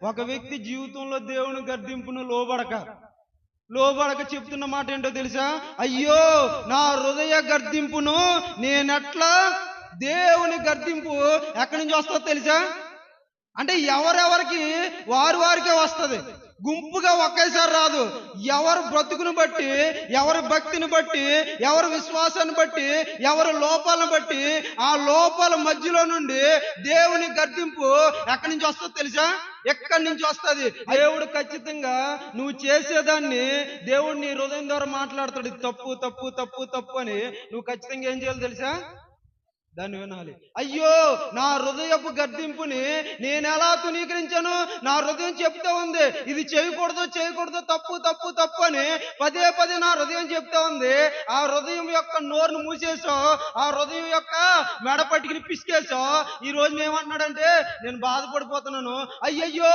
ఒక వ్యక్తి జీవితంలో దేవుని గద్దింపును లోబడక చెప్తున్న మాట ఏంటో తెలుసా? అయ్యో, నా హృదయ గర్దింపును నేనెట్లా, దేవుని గర్దింపు ఎక్కడి నుంచి వస్తుందో తెలుసా? అంటే ఎవరెవరికి వారికే వస్తుంది, గుంపుగా ఒకేసారి రాదు. ఎవరు బ్రతుకును బట్టి, ఎవరి భక్తిని బట్టి, ఎవరి విశ్వాసాన్ని బట్టి, ఎవరి లోపాలను బట్టి, ఆ లోపాల మధ్యలో నుండి దేవుని గర్దింపు ఎక్కడి నుంచి వస్తుందో తెలుసా? ఎక్కడి నుంచి వస్తుంది? దేవుడు ఖచ్చితంగా నువ్వు చేసేదాన్ని దేవుడు నీ హృదయం ద్వారా మాట్లాడతాడు. తప్పు తప్పు తప్పు తప్పు అని నువ్వు ఖచ్చితంగా ఏం చేయాలి తెలుసా? దాన్ని వినాలి. అయ్యో, నా హృదయపు గద్దింపుని నేను ఎలా తునీకరించాను? నా హృదయం చెప్తా ఉంది ఇది చేయకూడదు, తప్పు తప్పు తప్పు అని పదే పదే నా హృదయం చెప్తా ఉంది. ఆ హృదయం యొక్క నోరును మూసేసావు, ఆ హృదయం యొక్క మెడ పట్టుకుని పిసికేసావు. ఈ రోజు ఏమంటున్నాడంటే, నేను బాధపడిపోతున్నాను. అయ్యయ్యో,